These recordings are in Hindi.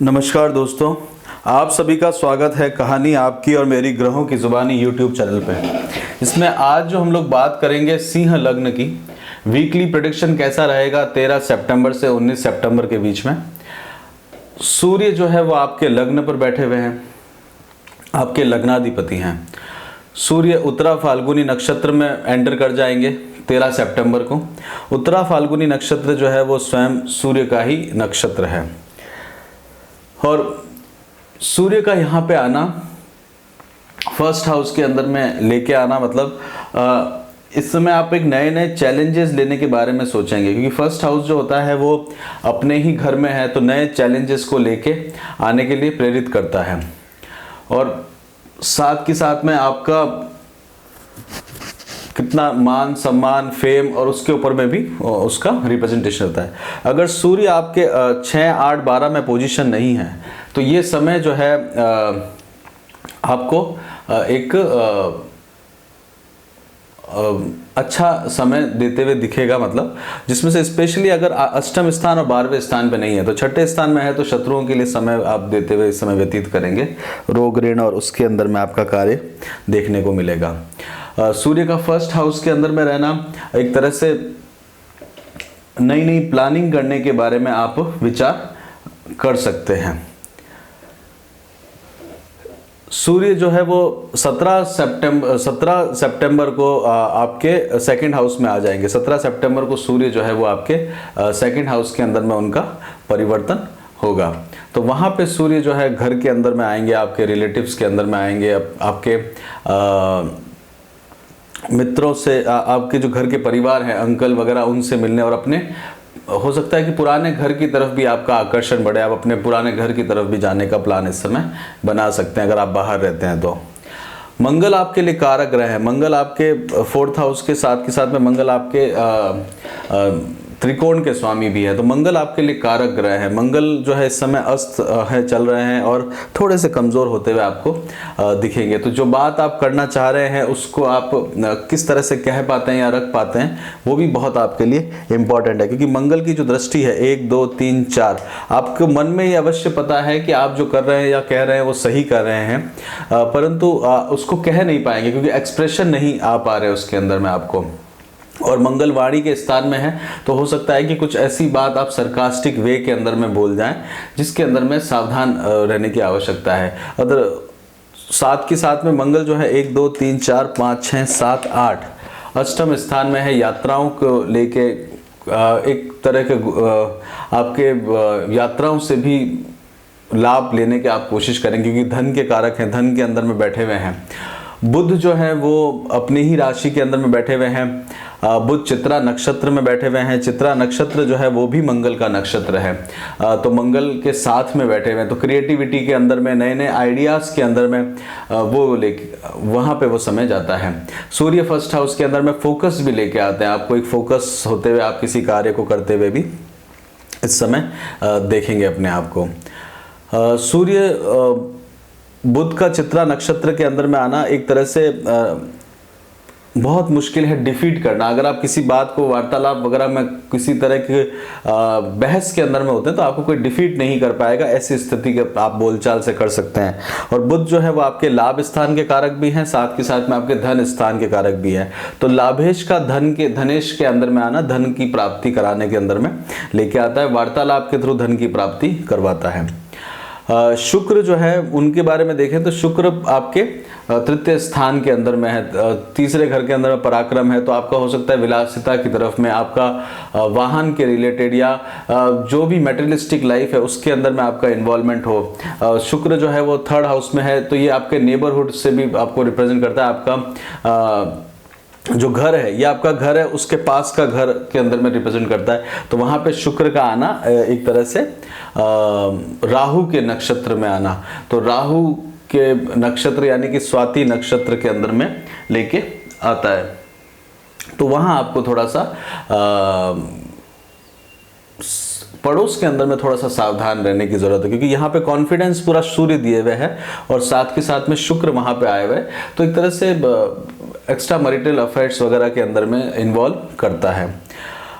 नमस्कार दोस्तों, आप सभी का स्वागत है कहानी आपकी और मेरी ग्रहों की जुबानी यूट्यूब चैनल पे। इसमें आज जो हम लोग बात करेंगे सिंह लग्न की वीकली प्रेडिक्शन कैसा रहेगा 13 सितंबर से 19 सितंबर के बीच में। सूर्य जो है वो आपके लग्न पर बैठे हुए हैं, आपके लग्नाधिपति हैं। सूर्य उत्तरा फाल्गुनी नक्षत्र में एंटर कर जाएंगे 13 सितंबर को। उत्तरा फाल्गुनी नक्षत्र जो है वो स्वयं सूर्य का ही नक्षत्र है और सूर्य का यहाँ पे आना, फर्स्ट हाउस के अंदर में लेके आना, मतलब इस समय आप एक नए नए चैलेंजेस लेने के बारे में सोचेंगे, क्योंकि फर्स्ट हाउस जो होता है वो अपने ही घर में है, तो नए चैलेंजेस को लेके आने के लिए प्रेरित करता है। और साथ के साथ में आपका कितना मान सम्मान फेम और उसके ऊपर में भी उसका रिप्रेजेंटेशन होता है। अगर सूर्य आपके 6, 8, 12 में पोजीशन नहीं है तो ये समय जो है आपको एक अच्छा समय देते हुए दिखेगा, मतलब जिसमें से स्पेशली अगर अष्टम स्थान और 12वें स्थान पे नहीं है तो छठे स्थान में है तो शत्रुओं के लिए समय आप देते हुए इस समय व्यतीत करेंगे। रोग ऋण और उसके अंदर में आपका कार्य देखने को मिलेगा। सूर्य का फर्स्ट हाउस के अंदर में रहना एक तरह से नई नई प्लानिंग करने के बारे में आप विचार कर सकते हैं। सूर्य जो है वो 17 सितंबर को आपके सेकंड हाउस में आ जाएंगे। 17 सितंबर को सूर्य जो है वो आपके सेकंड हाउस के अंदर में उनका परिवर्तन होगा। तो वहाँ पे सूर्य जो है घर के अंदर में आएंगे, आपके रिलेटिव्स के अंदर में आएंगे, आपके मित्रों से, आपके जो घर के परिवार हैं अंकल वगैरह, उनसे मिलने और अपने हो सकता है कि पुराने घर की तरफ भी आपका आकर्षण बढ़े। आप अपने पुराने घर की तरफ भी जाने का प्लान इस समय बना सकते हैं अगर आप बाहर रहते हैं तो। मंगल आपके लिए कारक ग्रह है। मंगल आपके 4th हाउस के साथ में मंगल आपके त्रिकोण के स्वामी भी है, तो मंगल आपके लिए कारक ग्रह है। मंगल जो है इस समय अस्त है, चल रहे हैं और थोड़े से कमज़ोर होते हुए आपको दिखेंगे। तो जो बात आप करना चाह रहे हैं उसको आप किस तरह से कह पाते हैं या रख पाते हैं वो भी बहुत आपके लिए इम्पॉर्टेंट है, क्योंकि मंगल की जो दृष्टि है 1, 2, 3, 4, आपको मन में ये अवश्य पता है कि आप जो कर रहे हैं या कह रहे हैं वो सही कर रहे हैं, परंतु उसको कह नहीं पाएंगे क्योंकि एक्सप्रेशन नहीं आ पा रहे उसके अंदर में आपको। और मंगल वाणी के स्थान में है तो हो सकता है कि कुछ ऐसी बात आप सरकास्टिक वे के अंदर में बोल जाएं जिसके अंदर में सावधान रहने की आवश्यकता है। अगर साथ के साथ में मंगल जो है 1, 2, 3, 4, 5, 6, 7, 8 अष्टम स्थान में है। यात्राओं को लेके एक तरह के आपके यात्राओं से भी लाभ लेने की आप कोशिश करेंगे, क्योंकि धन के कारक हैं, धन के अंदर में बैठे हुए हैं। बुध जो है वो अपनी ही राशि के अंदर में बैठे हुए हैं। बुध चित्रा नक्षत्र में बैठे हुए हैं। चित्रा नक्षत्र जो है वो भी मंगल का नक्षत्र है, तो मंगल के साथ में बैठे हुए हैं। तो क्रिएटिविटी के अंदर में, नए नए आइडियाज़ के अंदर में वो लेके वहाँ पे वो समय जाता है। सूर्य फर्स्ट हाउस के अंदर में फोकस भी लेके आते हैं, आपको एक फोकस होते हुए आप किसी कार्य को करते हुए भी इस समय देखेंगे अपने आप को। सूर्य बुध का चित्रा नक्षत्र के अंदर में आना एक तरह से बहुत मुश्किल है डिफीट करना। अगर आप किसी बात को वार्तालाप वगैरह में किसी तरह के बहस के अंदर में होते हैं तो आपको कोई डिफीट नहीं कर पाएगा, ऐसी स्थिति के आप बोलचाल से कर सकते हैं। और बुध जो है वो आपके लाभ स्थान के कारक भी हैं, साथ के साथ में आपके धन स्थान के कारक भी है। तो लाभेश का धनेश के अंदर में आना धन की प्राप्ति कराने के अंदर में लेके आता है, वार्तालाप के थ्रू धन की प्राप्ति करवाता है। शुक्र जो है उनके बारे में देखें तो शुक्र आपके तृतीय स्थान के अंदर में है, तीसरे घर के अंदर में पराक्रम है, तो आपका हो सकता है विलासिता की तरफ में, आपका वाहन के रिलेटेड या जो भी मेटेरियलिस्टिक लाइफ है उसके अंदर में आपका इन्वॉल्वमेंट हो। शुक्र जो है वो 3rd हाउस में है, तो ये आपके नेबरहुड से भी आपको रिप्रेजेंट करता है। आपका जो घर है या आपका घर है उसके पास का घर के अंदर में रिप्रेजेंट करता है, तो वहाँ पे शुक्र का आना एक तरह से राहु के नक्षत्र में आना, तो राहु के नक्षत्र यानी कि स्वाति नक्षत्र के अंदर में लेके आता है। तो वहाँ आपको थोड़ा सा पड़ोस के अंदर में थोड़ा सा सावधान रहने की जरूरत है, क्योंकि यहाँ पे कॉन्फिडेंस पूरा सूर्य दिए हुए है और साथ के साथ में शुक्र वहाँ पे आए हुए, तो एक तरह से एक्स्ट्रा मैरिटल अफेयर्स वगैरह के अंदर में इन्वॉल्व करता है।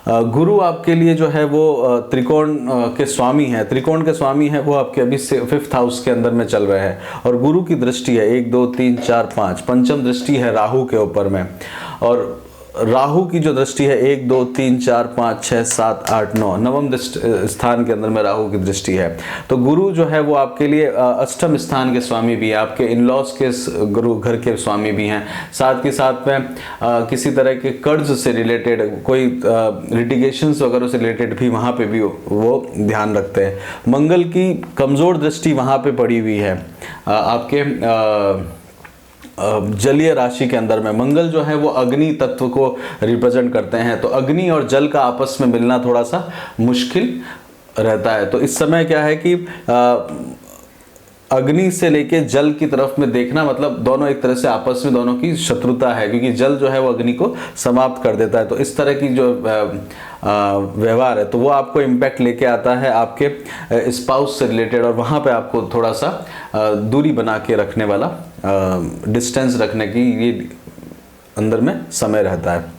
गुरु आपके लिए जो है वो त्रिकोण के स्वामी हैं, त्रिकोण के स्वामी हैं, वो आपके अभी से 5th हाउस के अंदर में चल रहे हैं और गुरु की दृष्टि है 1 2 3 4 5, पंचम दृष्टि है राहु के ऊपर में। और राहु की जो दृष्टि है 1 2 3 4 5 6 7 8 9, नवम स्थान के अंदर में राहु की दृष्टि है। तो गुरु जो है वो आपके लिए अष्टम स्थान के स्वामी भी है, आपके इन-लॉज के गुरु घर के स्वामी भी हैं। साथ के साथ में किसी तरह के कर्ज से रिलेटेड, कोई लिटिगेशंस वगैरह से रिलेटेड भी वहाँ पे भी वो ध्यान रखते हैं। मंगल की कमज़ोर दृष्टि वहाँ पे पड़ी हुई है आपके जलीय राशि के अंदर में। मंगल जो है वो अग्नि तत्व को रिप्रेजेंट करते हैं, तो अग्नि और जल का आपस में मिलना थोड़ा सा मुश्किल रहता है। तो इस समय क्या है कि अग्नि से लेके जल की तरफ में देखना, मतलब दोनों एक तरह से आपस में दोनों की शत्रुता है, क्योंकि जल जो है वो अग्नि को समाप्त कर देता है। तो इस तरह की जो व्यवहार है तो वो आपको इम्पैक्ट लेके आता है आपके स्पाउस से रिलेटेड, और वहाँ पे आपको थोड़ा सा दूरी बना के रखने वाला, डिस्टेंस रखने की ये अंदर में समय रहता है।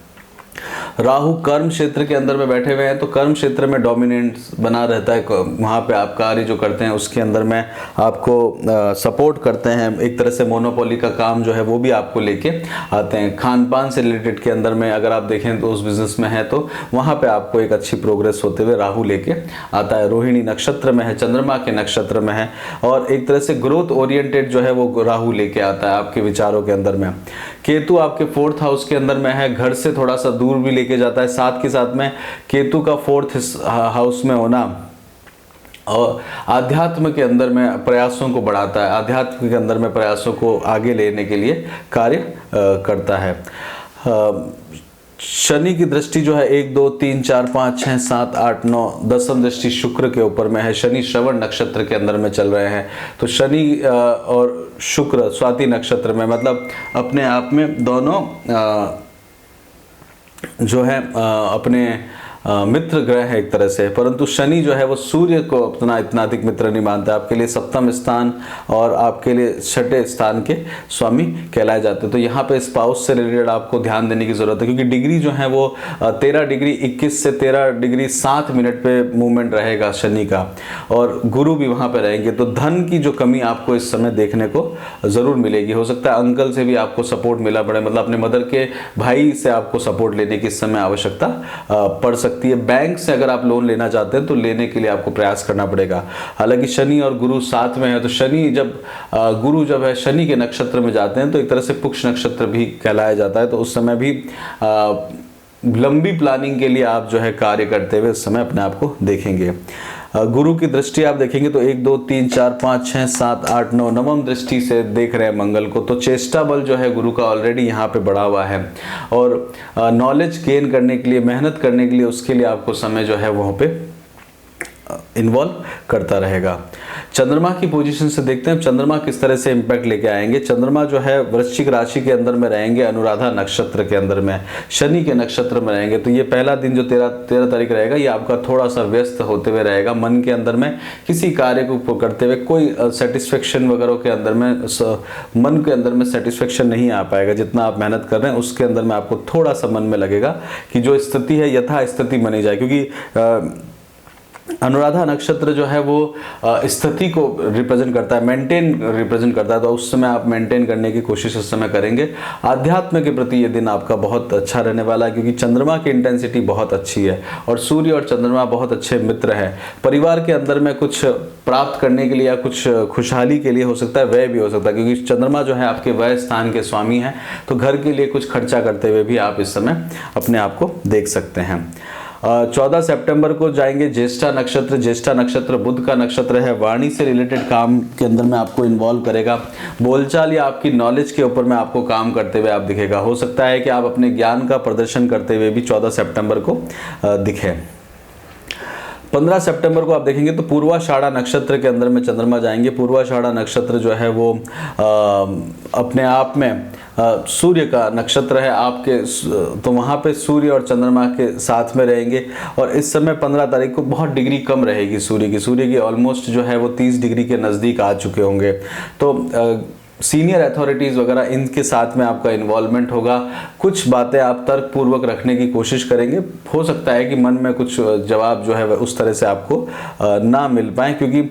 राहु कर्म क्षेत्र के अंदर में बैठे हुए हैं, तो कर्म क्षेत्र में डोमिनेंट बना रहता है, वहाँ पे आप कार्य जो करते हैं उसके अंदर में आपको सपोर्ट करते हैं। एक तरह से मोनोपोली का काम जो है वो भी आपको लेके आते हैं। खान पान से रिलेटेड के अंदर में अगर आप देखें तो उस बिजनेस में है तो वहाँ पे आपको एक अच्छी प्रोग्रेस होते हुए राहु लेके आता है। रोहिणी नक्षत्र में है, चंद्रमा के नक्षत्र में है, और एक तरह से ग्रोथ ओरिएंटेड जो है वो राहु लेके आता है आपके विचारों के अंदर में। केतु आपके 4th हाउस के अंदर में है, घर से थोड़ा सा दूर भी लेके जाता है। साथ के साथ में केतु का 4th हाउस में होना और आध्यात्म के अंदर में प्रयासों को बढ़ाता है, आध्यात्म के अंदर में प्रयासों को आगे लेने के लिए कार्य करता है। शनि की दृष्टि जो है 1 2 3 4 5 6 7 8 9, 10वीं दृष्टि शुक्र के ऊपर में है। शनि श्रवण नक्षत्र के अंदर में चल रहे हैं, तो शनि और शुक्र स्वाति नक्षत्र में, मतलब अपने आप में दोनों जो है अपने मित्र ग्रह है एक तरह से, परंतु शनि जो है वो सूर्य को अपना इतना अधिक मित्र नहीं मानता। आपके लिए 7वें स्थान और आपके लिए 6ठे स्थान के स्वामी कहलाए जाते हैं। तो यहाँ पे स्पाउस से रिलेटेड आपको ध्यान देने की जरूरत है, क्योंकि डिग्री जो है वो 13 डिग्री 21 से 13 डिग्री 7 मिनट पे मूवमेंट रहेगा शनि का, और गुरु भी वहाँ पे रहेंगे। तो धन की जो कमी आपको इस समय देखने को ज़रूर मिलेगी। हो सकता है अंकल से भी आपको सपोर्ट मिला पड़े, मतलब अपने मदर के भाई से आपको सपोर्ट लेने की इस समय आवश्यकता पड़ सकती है। बैंक से अगर आप लोन लेना चाहते हैं तो लेने के लिए आपको प्रयास करना पड़ेगा। हालांकि शनि और गुरु साथ में है, तो शनि जब गुरु जब है शनि के नक्षत्र में जाते हैं तो एक तरह से पुष्य नक्षत्र भी कहलाया जाता है। तो उस समय भी लंबी प्लानिंग के लिए आप जो है कार्य करते हुए उस समय अपने आप को देखेंगे। गुरु की दृष्टि आप देखेंगे तो 1 2 3 4 5 6 7 8 9, नवम दृष्टि से देख रहे हैं मंगल को। तो चेष्टा बल जो है गुरु का ऑलरेडी यहाँ पे बढ़ा हुआ है, और नॉलेज गेन करने के लिए, मेहनत करने के लिए, उसके लिए आपको समय जो है वहाँ पे इन्वॉल्व करता रहेगा। चंद्रमा की पोजीशन से देखते हैं चंद्रमा किस तरह से इम्पैक्ट लेके आएंगे। चंद्रमा जो है वृश्चिक राशि के अंदर में रहेंगे, अनुराधा नक्षत्र के अंदर में, शनि के नक्षत्र में रहेंगे। तो ये पहला दिन जो 13 तारीख रहेगा, ये आपका थोड़ा सा व्यस्त होते हुए रहेगा। मन के अंदर में किसी कार्य को करते हुए कोई सेटिस्फेक्शन वगैरह के अंदर में, मन के अंदर में सेटिस्फेक्शन नहीं आ पाएगा। जितना आप मेहनत कर रहे हैं उसके अंदर में आपको थोड़ा सा मन में लगेगा कि जो स्थिति है यथा स्थिति बनी जाए, क्योंकि अनुराधा नक्षत्र जो है वो स्थिति को रिप्रेजेंट करता है, मेंटेन रिप्रेजेंट करता है। तो उस समय आप मेंटेन करने की कोशिश उस समय करेंगे। आध्यात्म के प्रति ये दिन आपका बहुत अच्छा रहने वाला है, क्योंकि चंद्रमा की इंटेंसिटी बहुत अच्छी है और सूर्य और चंद्रमा बहुत अच्छे मित्र हैं। परिवार के अंदर में कुछ प्राप्त करने के लिए या कुछ खुशहाली के लिए हो सकता है व्यय भी हो सकता है, क्योंकि चंद्रमा जो है आपके व्यय स्थान के स्वामी हैं। तो घर के लिए कुछ खर्चा करते हुए भी आप इस समय अपने आप को देख सकते हैं। 14 सितंबर को जाएंगे ज्येष्ठा नक्षत्र। ज्येष्ठा नक्षत्र बुध का नक्षत्र है, वाणी से रिलेटेड काम के अंदर में आपको इन्वॉल्व करेगा। बोलचाल या आपकी नॉलेज के ऊपर में आपको काम करते हुए आप दिखेगा। हो सकता है कि आप अपने ज्ञान का प्रदर्शन करते हुए भी 14 सितंबर को दिखे। 15 सितंबर को आप देखेंगे तो पूर्वाषाढ़ा नक्षत्र के अंदर में चंद्रमा जाएंगे। पूर्वाषाढ़ा नक्षत्र जो है वो अपने आप में सूर्य का नक्षत्र है आपके, तो वहाँ पे सूर्य और चंद्रमा के साथ में रहेंगे। और इस समय 15 तारीख को बहुत डिग्री कम रहेगी सूर्य की ऑलमोस्ट जो है वो 30 डिग्री के नज़दीक आ चुके होंगे। तो सीनियर अथॉरिटीज़ वगैरह इनके साथ में आपका इन्वॉल्वमेंट होगा। कुछ बातें आप तर्क पूर्वक रखने की कोशिश करेंगे। हो सकता है कि मन में कुछ जवाब जो है वह उस तरह से आपको ना मिल पाए, क्योंकि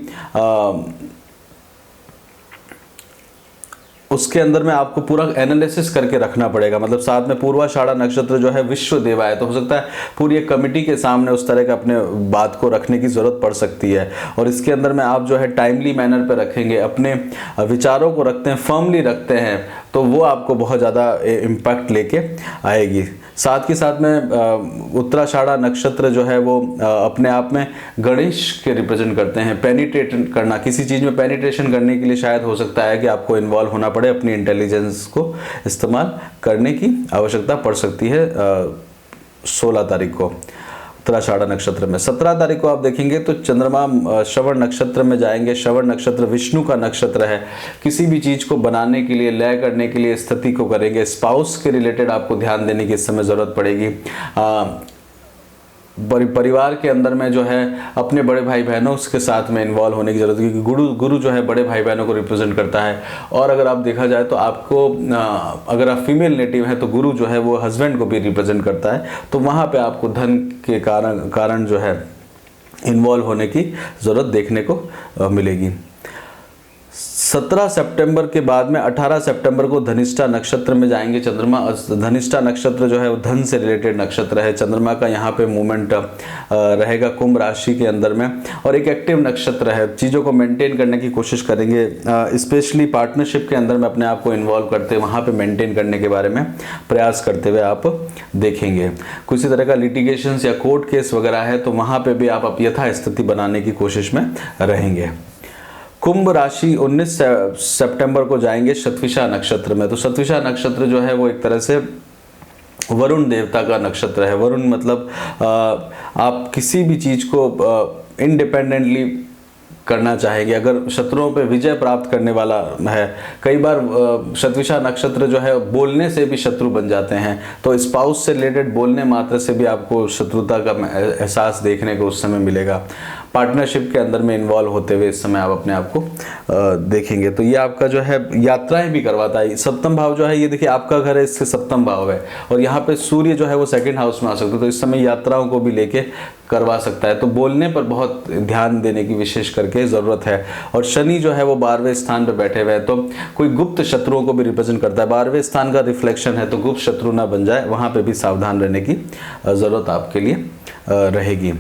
उसके अंदर में आपको पूरा एनालिसिस करके रखना पड़ेगा। मतलब साथ में पूर्वाषाढ़ा नक्षत्र जो है विश्व देवा है, तो हो सकता है पूरी एक कमिटी के सामने उस तरह का अपने बात को रखने की ज़रूरत पड़ सकती है। और इसके अंदर में आप जो है टाइमली मैनर पे रखेंगे, अपने विचारों को रखते हैं, फर्मली रखते हैं, तो वो आपको बहुत ज़्यादा इम्पैक्ट लेके आएगी। साथ ही साथ में उत्तराषाढ़ा नक्षत्र जो है वो अपने आप में गणेश के रिप्रेजेंट करते हैं। पेनिट्रेट करना, किसी चीज़ में पेनिट्रेशन करने के लिए शायद हो सकता है कि आपको इन्वॉल्व होना पड़े, अपनी इंटेलिजेंस को इस्तेमाल करने की आवश्यकता पड़ सकती है 16 तारीख को उत्तराषाढ़ा नक्षत्र में। 17 तारीख को आप देखेंगे तो चंद्रमा श्रवण नक्षत्र में जाएंगे। श्रवण नक्षत्र विष्णु का नक्षत्र है। किसी भी चीज़ को बनाने के लिए, लय करने के लिए स्थिति को करेंगे। स्पाउस के रिलेटेड आपको ध्यान देने की इस समय ज़रूरत पड़ेगी। परिवार के अंदर में जो है अपने बड़े भाई बहनों के साथ में इन्वॉल्व होने की ज़रूरत है, क्योंकि गुरु जो है बड़े भाई बहनों को रिप्रेजेंट करता है। और अगर आप देखा जाए तो आपको अगर आप फीमेल नेटिव हैं तो गुरु जो है वो हस्बैंड को भी रिप्रेजेंट करता है, तो वहाँ पे आपको धन के कारण जो है इन्वॉल्व होने की ज़रूरत देखने को मिलेगी। 17 सितंबर के बाद में 18 सितंबर को धनिष्ठा नक्षत्र में जाएंगे चंद्रमा। धनिष्ठा नक्षत्र जो है वो धन से रिलेटेड नक्षत्र है। चंद्रमा का यहाँ पे मूवमेंट रहेगा कुंभ राशि के अंदर में, और एक एक्टिव नक्षत्र है। चीज़ों को मेंटेन करने की कोशिश करेंगे, स्पेशली पार्टनरशिप के अंदर में अपने आप को इन्वॉल्व करते, वहाँ पे मेंटेन करने के बारे में प्रयास करते हुए आप देखेंगे। किसी तरह का लिटिगेशंस या कोर्ट केस वगैरह है तो वहाँ पर भी आप यथास्थिति बनाने की कोशिश में रहेंगे। कुंभ राशि 19 सितंबर को जाएंगे शतविशा नक्षत्र में। तो शतविशा नक्षत्र जो है वो एक तरह से वरुण देवता का नक्षत्र है। वरुण मतलब आप किसी भी चीज़ को इंडिपेंडेंटली करना चाहेंगे, अगर शत्रुओं पे विजय प्राप्त करने वाला है। कई बार शतविशा नक्षत्र जो है बोलने से भी शत्रु बन जाते हैं, तो स्पाउस से रिलेटेड बोलने मात्र से भी आपको शत्रुता का एहसास देखने को उस समय मिलेगा। पार्टनरशिप के अंदर में इन्वॉल्व होते हुए इस समय आप अपने आप को देखेंगे। तो ये आपका जो है यात्राएं भी करवाता है। सप्तम भाव जो है ये देखिए आपका घर है, इससे सप्तम भाव है, और यहाँ पे सूर्य जो है वो सेकंड हाउस में आ सकता है, तो इस समय यात्राओं को भी लेके करवा सकता है। तो बोलने पर बहुत ध्यान देने की विशेष करके ज़रूरत है। और शनि जो है वो 12वें स्थान पर बैठे हुए हैं, तो कोई गुप्त शत्रुओं को भी रिप्रेजेंट करता है। 12वें स्थान का रिफ्लेक्शन है, तो गुप्त शत्रु ना बन जाए, वहाँ पर भी सावधान रहने की ज़रूरत आपके लिए रहेगी।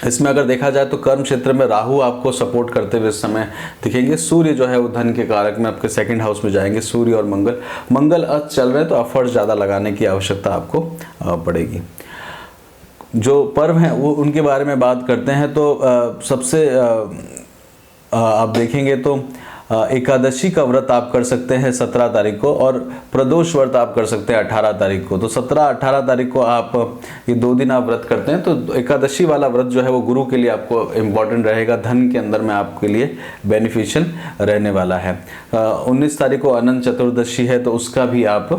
इसमें अगर देखा जाए तो कर्म क्षेत्र में राहु आपको सपोर्ट करते हुए इस समय दिखेंगे। सूर्य जो है वो धन के कारक में आपके सेकंड हाउस में जाएंगे। सूर्य और मंगल अस्त चल रहे हैं, तो एफर्ट ज़्यादा लगाने की आवश्यकता आपको पड़ेगी। जो पर्व हैं वो उनके बारे में बात करते हैं, तो सबसे आप देखेंगे तो एकादशी का व्रत आप कर सकते हैं 17 तारीख को, और प्रदोष व्रत आप कर सकते हैं 18 तारीख को। तो 17-18 तारीख को आप ये 2 दिन आप व्रत करते हैं, तो एकादशी वाला व्रत जो है वो गुरु के लिए आपको इम्पॉर्टेंट रहेगा, धन के अंदर में आपके लिए बेनिफिशियल रहने वाला है। 19 तारीख को अनंत चतुर्दशी है, तो उसका भी आप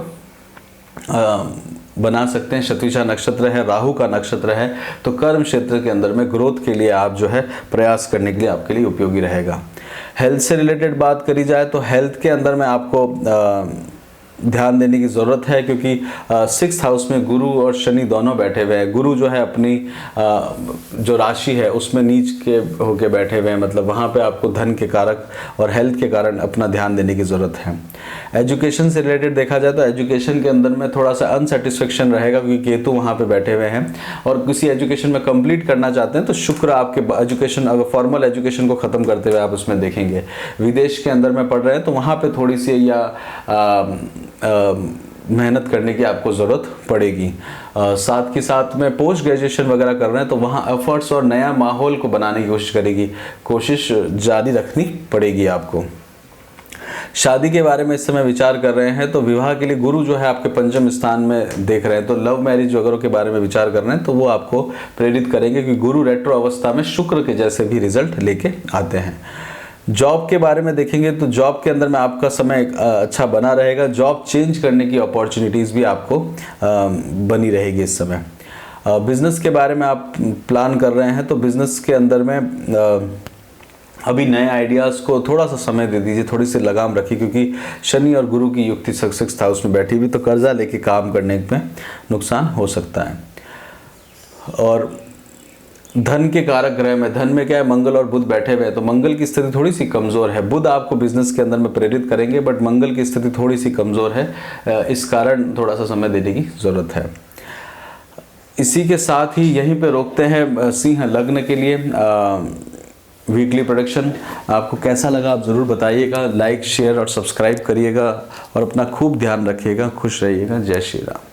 बना सकते हैं। शतविशा नक्षत्र है, राहु का नक्षत्र है, तो कर्म क्षेत्र के अंदर में ग्रोथ के लिए आप जो है प्रयास करने के लिए आपके लिए उपयोगी रहेगा। हेल्थ से रिलेटेड बात करी जाए तो हेल्थ के अंदर में आपको ध्यान देने की ज़रूरत है, क्योंकि 6th हाउस में गुरु और शनि दोनों बैठे हुए हैं। गुरु जो है अपनी जो राशि है उसमें नीच के होके बैठे हुए हैं, मतलब वहाँ पे आपको धन के कारक और हेल्थ के कारण अपना ध्यान देने की ज़रूरत है। एजुकेशन से रिलेटेड देखा जाए तो एजुकेशन के अंदर में थोड़ा सा अनसेटिस्फेक्शन रहेगा, क्योंकि केतु वहाँ पे बैठे हुए हैं, और किसी एजुकेशन में कंप्लीट करना चाहते हैं तो शुक्र आपके एजुकेशन, अगर फॉर्मल एजुकेशन को ख़त्म करते हुए आप उसमें देखेंगे। विदेश के अंदर में पढ़ रहे हैं तो वहाँ पर थोड़ी सी या मेहनत करने की आपको ज़रूरत पड़ेगी। साथ के साथ में पोस्ट ग्रेजुएशन वगैरह कर रहे हैं तो वहाँ एफर्ट्स और नया माहौल को बनाने की कोशिश जारी रखनी पड़ेगी आपको। शादी के बारे में इस समय विचार कर रहे हैं तो विवाह के लिए गुरु जो है आपके पंचम स्थान में देख रहे हैं, तो लव मैरिज वगैरह के बारे में विचार कर रहे हैं तो वो आपको प्रेरित करेंगे, कि गुरु रेट्रो अवस्था में शुक्र के जैसे भी रिजल्ट लेके आते हैं। जॉब के बारे में देखेंगे तो जॉब के अंदर में आपका समय अच्छा बना रहेगा। जॉब चेंज करने की अपॉर्चुनिटीज़ भी आपको बनी रहेगी इस समय। बिज़नेस के बारे में आप प्लान कर रहे हैं तो बिज़नेस के अंदर में अभी नए आइडियाज़ को थोड़ा सा समय दे दीजिए, थोड़ी सी लगाम रखिए, क्योंकि शनि और गुरु की युक्ति 6th हाउस में बैठी हुई, तो कर्जा लेके काम करने में नुकसान हो सकता है। और धन के कारक ग्रह में, धन में क्या है, मंगल और बुध बैठे हुए हैं, तो मंगल की स्थिति थोड़ी सी कमज़ोर है। बुध आपको बिजनेस के अंदर में प्रेरित करेंगे, बट मंगल की स्थिति थोड़ी सी कमज़ोर है, इस कारण थोड़ा सा समय देने की ज़रूरत है। इसी के साथ ही यहीं पे रोकते हैं सिंह लग्न के लिए वीकली प्रोडक्शन। आपको कैसा लगा आप ज़रूर बताइएगा, लाइक शेयर और सब्सक्राइब करिएगा और अपना खूब ध्यान रखिएगा। खुश रहिएगा। जय श्री राम।